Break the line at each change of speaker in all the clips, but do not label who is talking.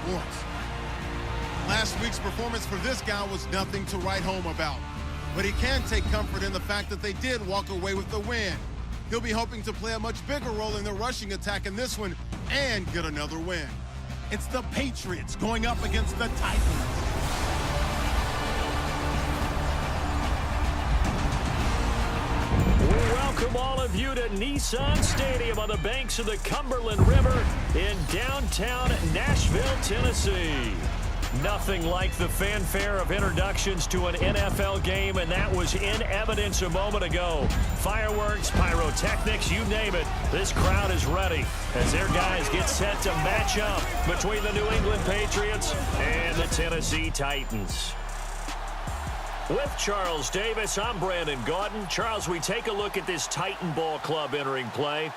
points. Last week's performance for this guy was nothing to write home about. But he can take comfort in the fact that they did walk away with the win. He'll be hoping to play a much bigger role in the rushing attack in this one and get another win.
It's the Patriots going up against the Titans.
We welcome all of you to Nissan Stadium on the banks of the Cumberland River in downtown Nashville, Tennessee. Nothing like the fanfare of introductions to an NFL game, and that was in evidence a moment ago. Fireworks, pyrotechnics, you name it. This crowd is ready as their guys get set to match up between the New England Patriots and the Tennessee Titans. With Charles Davis, I'm Brandon Gaudin. Charles, we take a look at this Titan Ball Club entering play.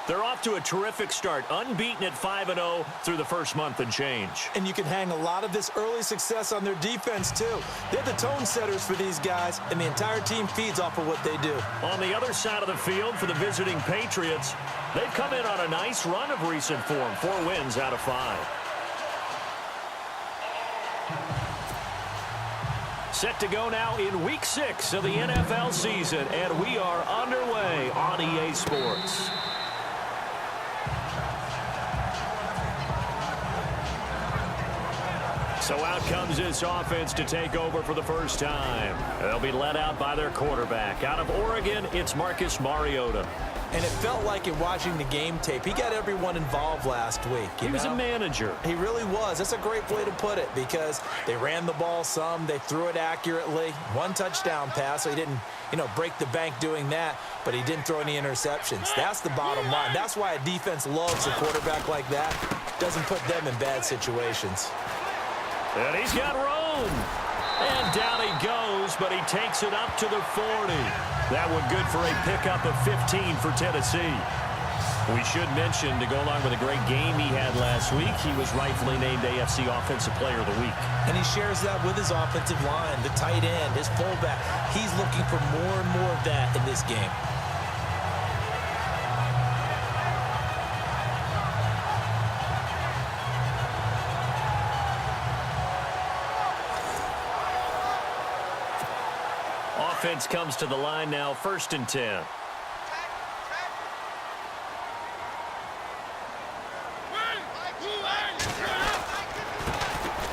They're off to a terrific start, unbeaten at 5-0 through the first month and change.
And you can hang a lot of this early success on their defense, too. They're the tone setters for these guys, and the entire team feeds off of what they do.
On the other side of the field for the visiting Patriots, they've come in on a nice run of recent form, 4 wins out of 5. Set to go now in Week 6 of the NFL season, and we are underway on EA Sports. So out comes this offense to take over for the first time. They'll be led out by their quarterback. Out of Oregon, it's Marcus Mariota.
And it felt like in watching the game tape, he got everyone involved last week.
He was a manager.
He really was. That's a great way to put it because they ran the ball some. They threw it accurately. 1 touchdown pass, so he didn't, break the bank doing that, but he didn't throw any interceptions. That's the bottom line. That's why a defense loves a quarterback like that. Doesn't put them in bad situations.
And he's got room. And down he goes, but he takes it up to the 40. That one good for a pickup of 15 for Tennessee. We should mention, to go along with a great game he had last week, he was rightfully named AFC Offensive Player of the Week.
And he shares that with his offensive line, the tight end, his fullback. He's looking for more and more of that in this game.
Offense comes to the line now, 1st and 10.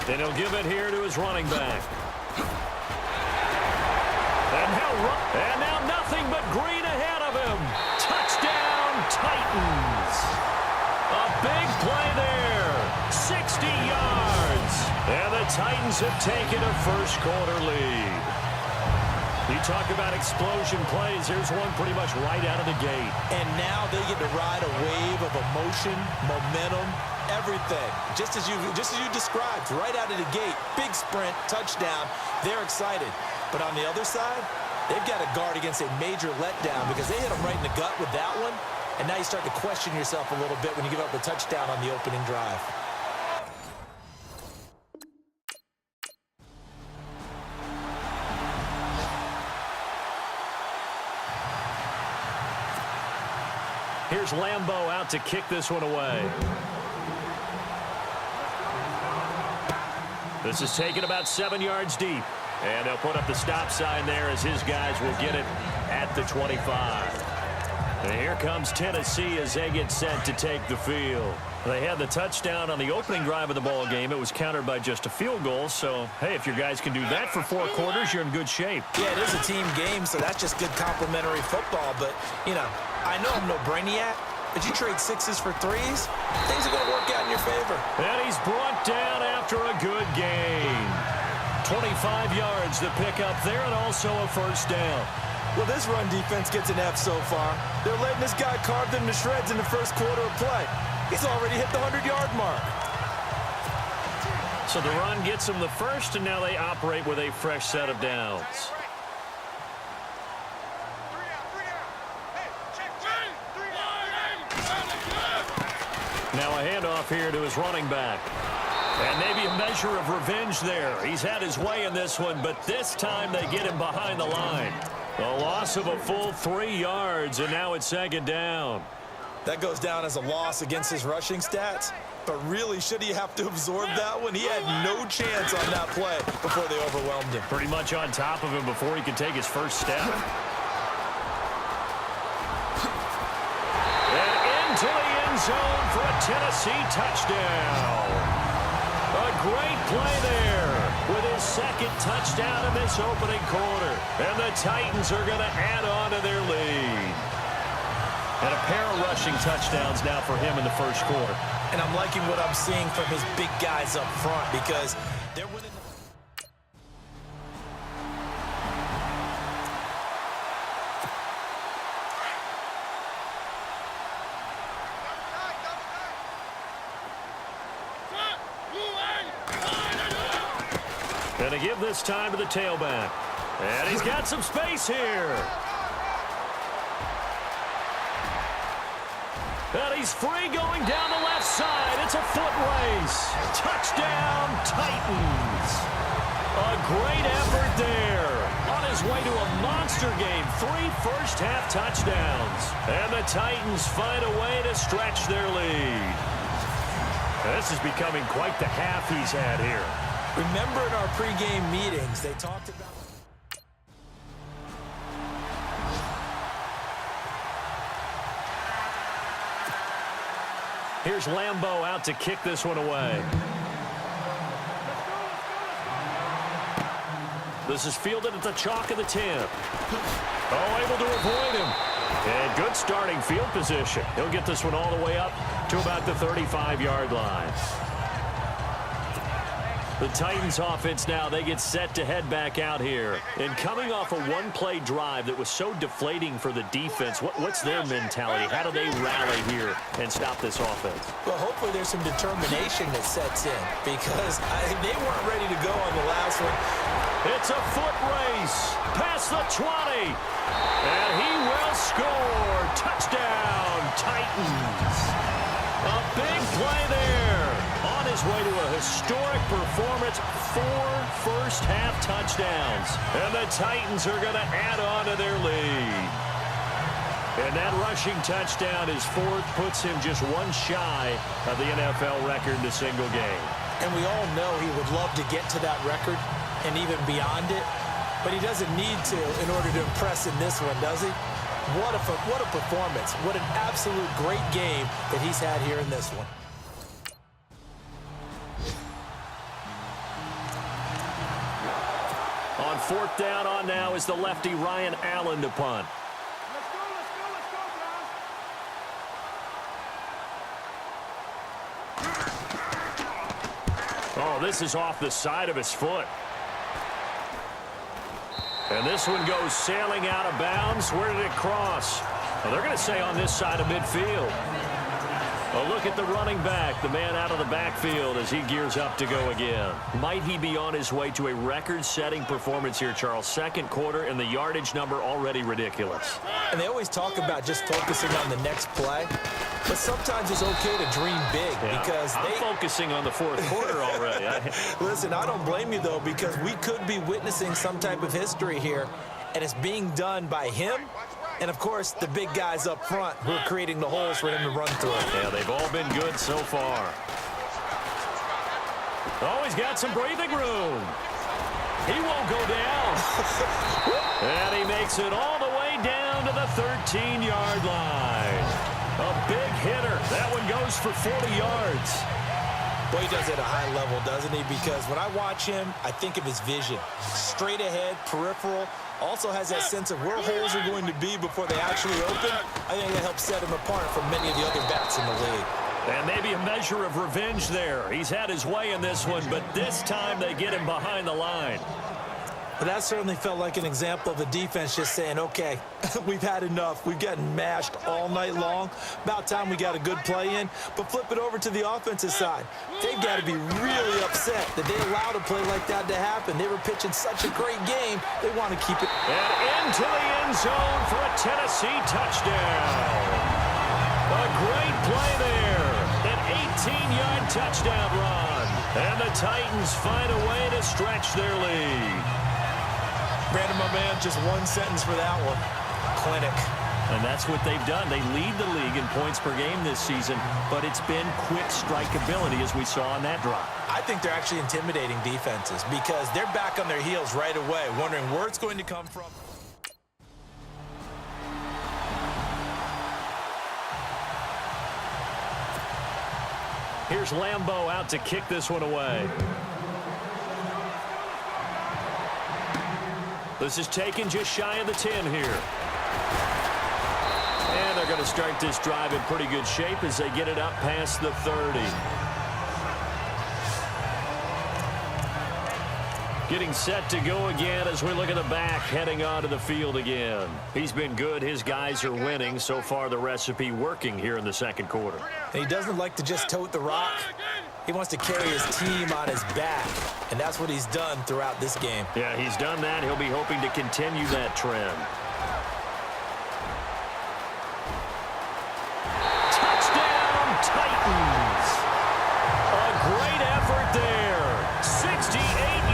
And he'll give it here to his running back. And now nothing but green ahead of him. Touchdown, Titans. A big play there. 60 yards. And the Titans have taken a first quarter lead. You talk about explosion plays. Here's one pretty much right out of the gate.
And now they get to ride a wave of emotion, momentum, everything. Just as you described, right out of the gate. Big sprint, touchdown. They're excited. But on the other side, they've got to guard against a major letdown because they hit them right in the gut with that one. And now you start to question yourself a little bit when you give up the touchdown on the opening drive.
Here's Lambeau out to kick this one away. This is taken about 7 yards deep. And they'll put up the stop sign there as his guys will get it at the 25. And here comes Tennessee as they get set to take the field. They had the touchdown on the opening drive of the ball game. It was countered by just a field goal. So, hey, if your guys can do that for 4 quarters, you're in good shape.
Yeah, it is a team game, so that's just good complimentary football. But, I know I'm no brainiac, but you trade 6s for 3s, things are going to work out in your favor.
And he's brought down after a good game. 25 yards to pick up there and also a first down.
Well, this run defense gets an F so far. They're letting this guy carve them to shreds in the first quarter of play. He's already hit the 100-yard mark.
So the run gets them the first, and now they operate with a fresh set of downs. Now a handoff here to his running back. And maybe a measure of revenge there. He's had his way in this one, but this time they get him behind the line. A loss of a full 3 yards, and now it's 2nd down.
That goes down as a loss against his rushing stats. But really, should he have to absorb that one? He had no chance on that play before they overwhelmed him.
Pretty much on top of him before he could take his first step. And into the end zone for a Tennessee touchdown. A great play there with his second touchdown in this opening quarter. And the Titans are going to add on to their lead. And a pair of rushing touchdowns now for him in the first quarter.
And I'm liking what I'm seeing from his big guys up front because they're winning.
Going to give this time to the tailback. And he's got some space here. And he's free going down the left side. It's a foot race. Touchdown, Titans. A great effort there. On his way to a monster game. 3 first-half touchdowns. And the Titans find a way to stretch their lead. This is becoming quite the half he's had here.
Remember in our pregame meetings, they talked about...
Here's Lambeau out to kick this one away. This is fielded at the chalk of the 10. Oh, able to avoid him. And good starting field position. He'll get this one all the way up to about the 35-yard line. The Titans offense now, they get set to head back out here. And coming off a one-play drive that was so deflating for the defense, what's their mentality? How do they rally here and stop this offense?
Well, hopefully there's some determination that sets in because they weren't ready to go on the last one.
It's a foot race past the 20. And he will score. Touchdown, Titans. A big play there. On his way to a historic performance, 4 first-half touchdowns. And the Titans are going to add on to their lead. And that rushing touchdown, his 4th, puts him just one shy of the NFL record in a single game.
And we all know he would love to get to that record and even beyond it. But he doesn't need to in order to impress in this one, does he? What a performance. What an absolute great game that he's had here in this one.
On 4th down on now is the lefty Ryan Allen to punt. Oh, this is off the side of his foot. And this one goes sailing out of bounds. Where did it cross? Well, they're going to say on this side of midfield. A look at the running back, the man out of the backfield as he gears up to go again. Might he be on his way to a record-setting performance here, Charles? Second quarter and the yardage number already ridiculous.
And they always talk about just focusing on the next play. But sometimes it's okay to dream big because
I'm focusing on the 4th quarter already.
Listen, I don't blame you, though, because we could be witnessing some type of history here, and it's being done by him and, of course, the big guys up front who are creating the holes for him to run through.
Yeah, they've all been good so far. Oh, he's got some breathing room. He won't go down. And he makes it all the way down to the 13-yard line. A big hitter. That one goes for 40 yards.
Boy, he does it at a high level, doesn't he? Because when I watch him, I think of his vision. Straight ahead, peripheral. Also has that sense of where holes are going to be before they actually open. I think that helps set him apart from many of the other backs in the league.
And maybe a measure of revenge there. He's had his way in this one, but this time they get him behind the line.
But that certainly felt like an example of the defense just saying, okay, we've had enough. We've gotten mashed all night long. About time we got a good play in. But flip it over to the offensive side. They've got to be really upset that they allowed a play like that to happen. They were pitching such a great game. They want to keep it.
And into the end zone for a Tennessee touchdown. A great play there. An 18-yard touchdown run. And the Titans find a way to stretch their lead.
Brandon, my man, just one sentence for that one. Clinic.
And that's what they've done. They lead the league in points per game this season, but it's been quick strike ability as we saw on that drive.
I think they're actually intimidating defenses because they're back on their heels right away, wondering where it's going to come from.
Here's Lambeau out to kick this one away. This is taken just shy of the 10 here. And they're going to start this drive in pretty good shape as they get it up past the 30. Getting set to go again as we look at the back, heading onto the field again. He's been good. His guys are winning. So far, the recipe working here in the second quarter.
And he doesn't like to just tote the rock. He wants to carry his team on his back, and that's what he's done throughout this game.
Yeah, he's done that. He'll be hoping to continue that trend. Touchdown, Titans! A great effort there. 68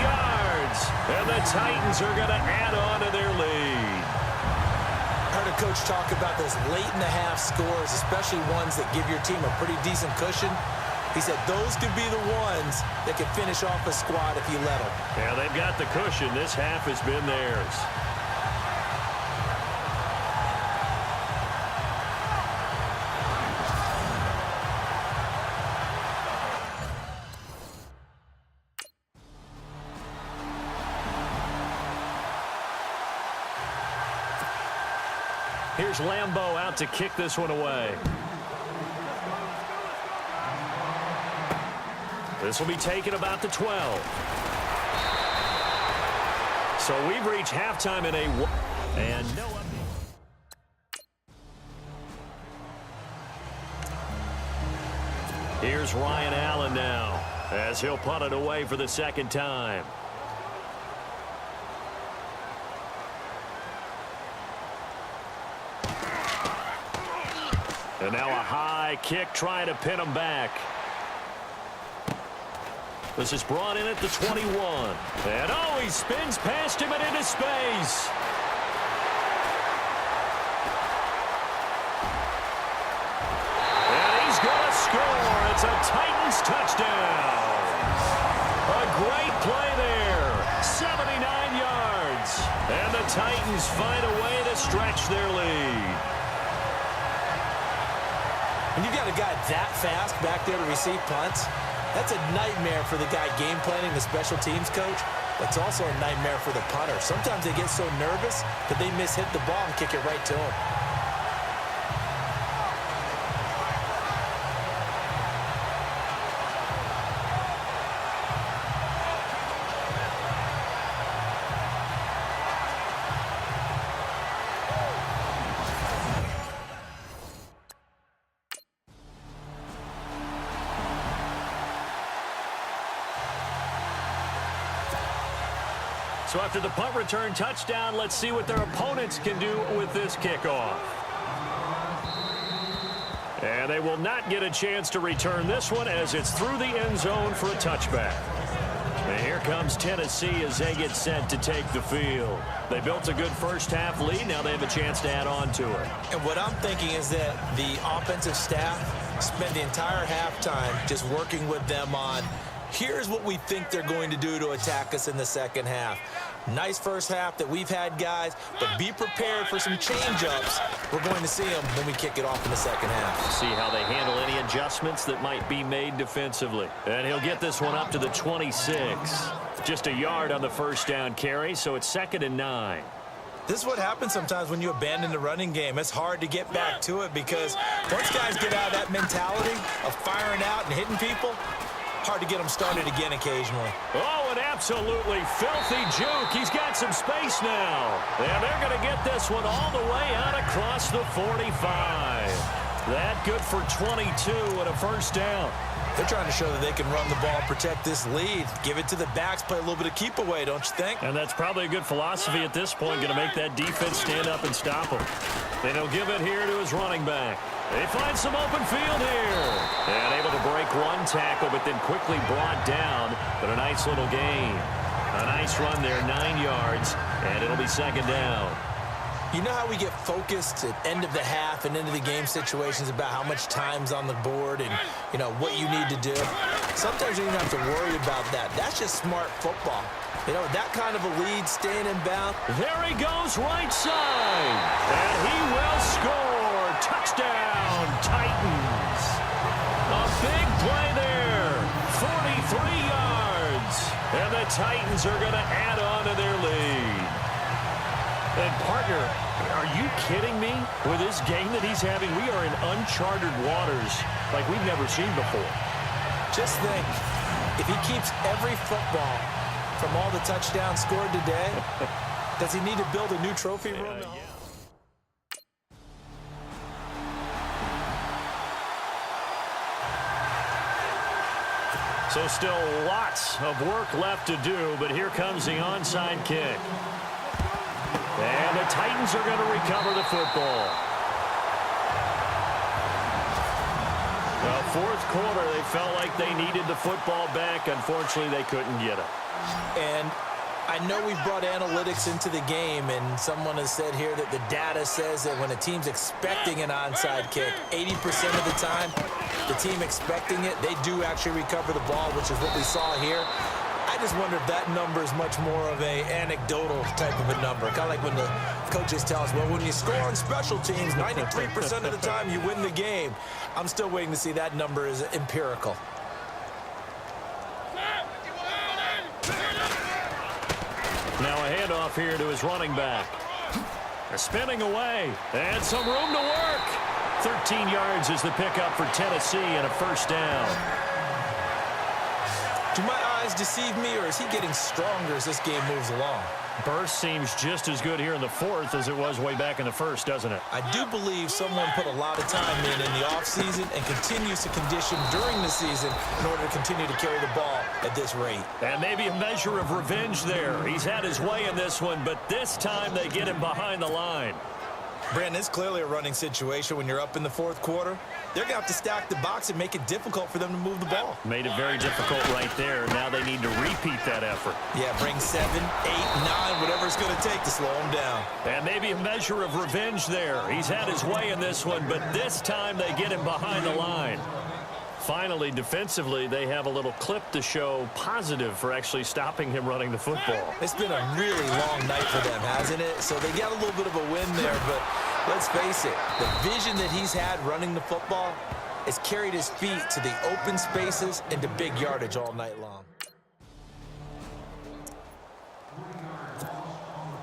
yards, and the Titans are going to add on to their lead.
I heard a coach talk about those late-in-the-half scores, especially ones that give your team a pretty decent cushion. He said those could be the ones that could finish off a squad if you let them.
Yeah, they've got the cushion. This half has been theirs. Here's Lambeau out to kick this one away. This will be taken about the 12. So we've reached halftime in and no update. Here's Ryan Allen now as he'll punt it away for the second time. And now a high kick trying to pin him back. This is brought in at the 21. And oh, he spins past him and into space. And he's going to score. It's a Titans touchdown. A great play there. 79 yards. And the Titans find a way to stretch their lead.
When you've got a guy that fast back there to receive punts, that's a nightmare for the guy game planning, the special teams coach. It's also a nightmare for the punter. Sometimes they get so nervous that they hit the ball and kick it right to him.
So after the punt return touchdown, let's see what their opponents can do with this kickoff. And they will not get a chance to return this one as it's through the end zone for a touchback. And here comes Tennessee as they get set to take the field. They built a good first half lead. Now they have a chance to add on to it.
And what I'm thinking is that the offensive staff spend the entire halftime just working with them on, here's what we think they're going to do to attack us in the second half. Nice first half that we've had, guys, but be prepared for some change-ups. We're going to see them when we kick it off in the second half.
See how they handle any adjustments that might be made defensively. And he'll get this one up to the 26. Just a yard on the first down carry, so it's 2nd and 9.
This is what happens sometimes when you abandon the running game. It's hard to get back to it because once guys get out of that mentality of firing out and hitting people, hard to get them started again occasionally.
Oh, an absolutely filthy juke. He's got some space now. And they're going to get this one all the way out across the 45. That good for 22 and a first down.
They're trying to show that they can run the ball, protect this lead. Give it to the backs, play a little bit of keep away, don't you think?
And that's probably a good philosophy at this point, going to make that defense stand up and stop him. Then he'll give it here to his running back. They find some open field here. And able to break one tackle, but then quickly brought down. But a nice little gain. A nice run there, 9 yards, and it'll be 2nd down.
You know how we get focused at end of the half and into the game situations about how much time's on the board and, you know, what you need to do? Sometimes you don't have to worry about that. That's just smart football. You know, that kind of a lead, staying in bounds.
There he goes, right side. And he will score. Touchdown, Titans. A big play there. 43 yards. And the Titans are going to add on to their lead. And, partner, are you kidding me? With this game that he's having, we are in uncharted waters like we've never seen before.
Just think, if he keeps every football from all the touchdowns scored today, does he need to build a new trophy room?
So still lots of work left to do, but here comes the onside kick. And the Titans are going to recover the football. Well, fourth quarter, they felt like they needed the football back. Unfortunately, they couldn't get it.
And I know we've brought analytics into the game, and someone has said here that the data says that when a team's expecting an onside kick, 80% of the time, the team expecting it, they do actually recover the ball, which is what we saw here. I just wonder if that number is much more of a anecdotal type of a number. Kind of like when the coaches tell us, well, when you score on special teams, 93% of the time you win the game. I'm still waiting to see that number is empirical.
Now a handoff here to his running back. They're spinning away, and some room to work. 13 yards is the pickup for Tennessee and a first down.
Do my eyes deceive me, or is he getting stronger as this game moves along?
Burst seems just as good here in the fourth as it was way back in the first, doesn't it?
I do believe someone put a lot of time in the offseason and continues to condition during the season in order to continue to carry the ball at this rate.
And maybe a measure of revenge there. He's had his way in this one, but this time they get him behind the line.
Brandon, it's clearly a running situation when you're up in the fourth quarter. They're going to have to stack the box and make it difficult for them to move the ball.
Made it very difficult right there. Now they need to repeat that effort.
Yeah, bring 7, 8, 9, whatever it's going to take to slow them down.
And maybe a measure of revenge there. He's had his way in this one, but this time they get him behind the line. Finally, defensively, they have a little clip to show positive for actually stopping him running the football.
It's been a really long night for them, hasn't it? So they got a little bit of a win there, but let's face it, the vision that he's had running the football has carried his feet to the open spaces and to big yardage all night long.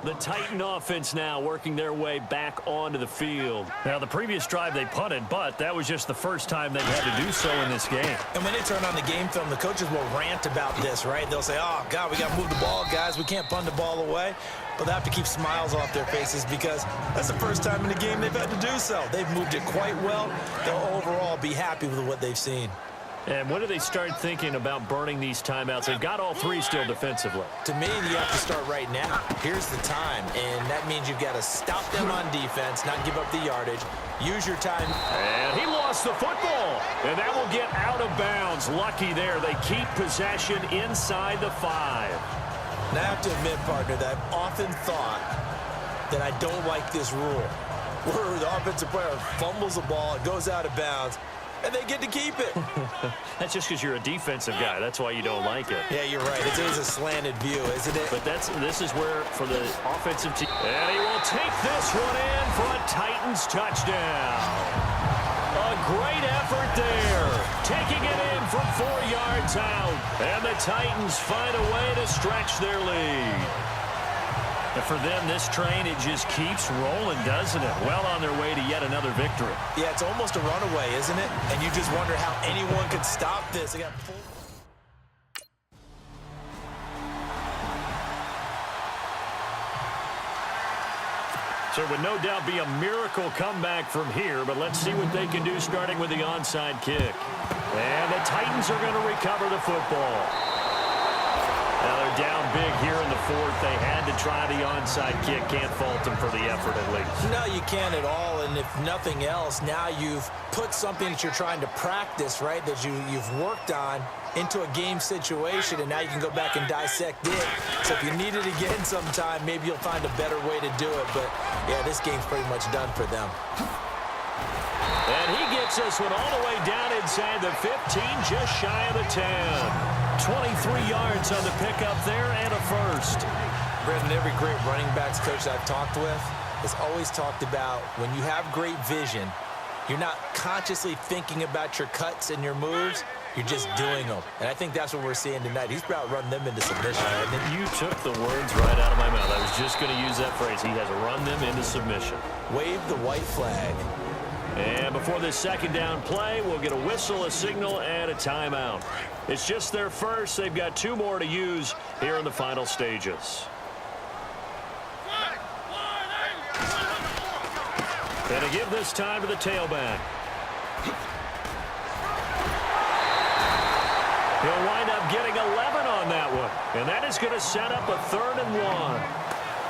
The Titan offense now working their way back onto the field. Now, the previous drive they punted, but that was just the first time they've had to do so in this game.
And when they turn on the game film, the coaches will rant about this, right? They'll say, oh, God, we got to move the ball, guys. We can't punt the ball away. But they have to keep smiles off their faces because that's the first time in the game they've had to do so. They've moved it quite well. They'll overall be happy with what they've seen.
And when do they start thinking about burning these timeouts? They've got all three still defensively.
To me, you have to start right now. Here's the time, and that means you've got to stop them on defense, not give up the yardage. Use your time.
And he lost the football, and that will get out of bounds. Lucky there. They keep possession inside the 5.
Now, I have to admit, partner, that I've often thought that I don't like this rule, where the offensive player fumbles the ball, it goes out of bounds, and they get to keep it.
That's just because you're a defensive guy. That's why you don't like it.
Yeah, you're right. It is a slanted view, isn't it?
But this is where, for the offensive team, and he will take this one in for a Titans touchdown. A great effort there. Taking it in from 4 yards out. And the Titans find a way to stretch their lead. And for them, this train, it just keeps rolling, doesn't it? Well on their way to yet another victory.
Yeah, it's almost a runaway, isn't it? And you just wonder how anyone could stop this. They got full...
So it would no doubt be a miracle comeback from here, but let's see what they can do starting with the onside kick. And the Titans are going to recover the football. Now they're down big here in the fourth. They had to try the onside kick. Can't fault them for the effort at least.
No, you can't at all. And if nothing else, now you've put something that you're trying to practice, right, that you've worked on into a game situation, and now you can go back and dissect it. So if you need it again sometime, maybe you'll find a better way to do it. But, yeah, this game's pretty much done for them.
And he gets this one all the way down inside the 15, just shy of the 10. 23 yards on the pickup there and a first.
Brandon, every great running backs coach I've talked with has always talked about when you have great vision, you're not consciously thinking about your cuts and your moves. You're just doing them. And I think that's what we're seeing tonight. He's about run them into submission.
You took the words right out of my mouth. I was just going to use that phrase. He has run them into submission.
Wave the white flag.
And before this second down play, we'll get a whistle, a signal, and a timeout. It's just their first. They've got 2 more to use here in the final stages. And to give this time to the tailback. He'll wind up getting 11 on that one. And that is going to set up a 3rd and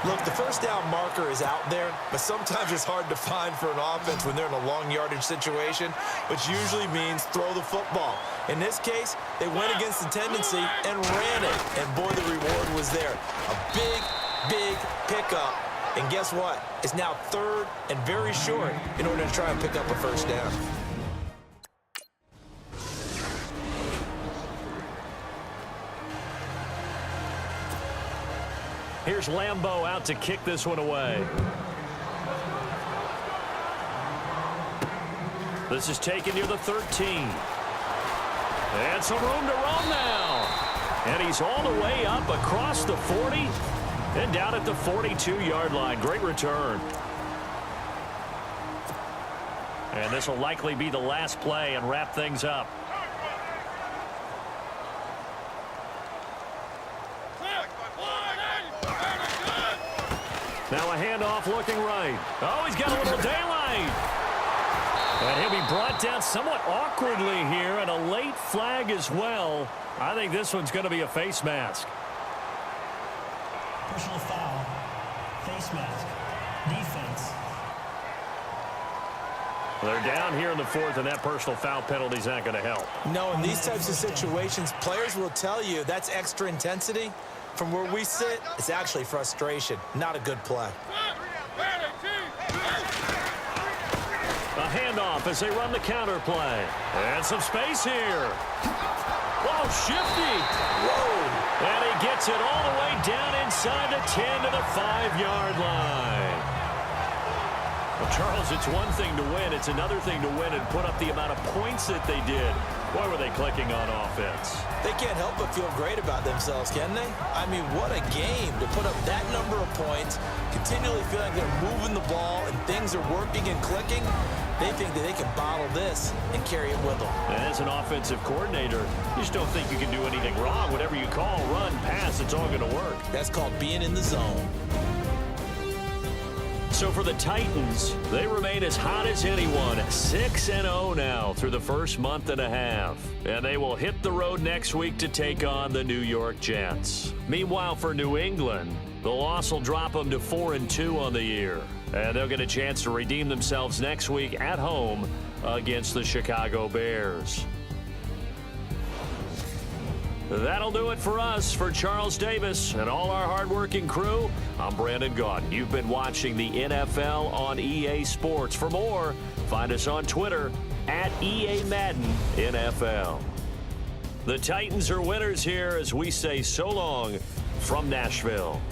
1.
Look, the first down marker is out there, but sometimes it's hard to find for an offense when they're in a long yardage situation, which usually means throw the football. In this case, they went against the tendency and ran it. And boy, the reward was there. A big, big pickup. And guess what? It's now 3rd and very short in order to try and pick up a first down.
Here's Lambeau out to kick this one away. This is taken near the 13. And some room to roam now. And he's all the way up across the 40 and down at the 42-yard line. Great return. And this will likely be the last play and wrap things up. Now a handoff looking right. Oh, he's got a little daylight. And he'll be brought down somewhat awkwardly here, and a late flag as well. I think this one's going to be a face mask.
Personal foul, face mask, defense.
They're down here in the 4th, and that personal foul penalty is not going to help.
No, in these types of situations, players will tell you that's extra intensity. From where we sit, it's actually frustration. Not a good play.
A handoff as they run the counter play. And some space here. Whoa, shifty.
Whoa.
And he gets it all the way down inside the 10 to the 5-yard line. Well, Charles, it's one thing to win. It's another thing to win and put up the amount of points that they did. Boy, were they clicking on offense.
They can't help but feel great about themselves, can they? I mean, what a game to put up that number of points, continually feeling they're moving the ball and things are working and clicking. They think that they can bottle this and carry it with them.
As an offensive coordinator, you just don't think you can do anything wrong. Whatever you call, run, pass, it's all going to work.
That's called being in the zone.
So for the Titans, they remain as hot as anyone, 6-0 now through the first month and a half. And they will hit the road next week to take on the New York Jets. Meanwhile, for New England, the loss will drop them to 4-2 on the year. And they'll get a chance to redeem themselves next week at home against the Chicago Bears. That'll do it for us. For Charles Davis and all our hardworking crew, I'm Brandon Gaudin. You've been watching the NFL on EA Sports. For more, find us on Twitter at EA Madden NFL. The Titans are winners here as we say so long from Nashville.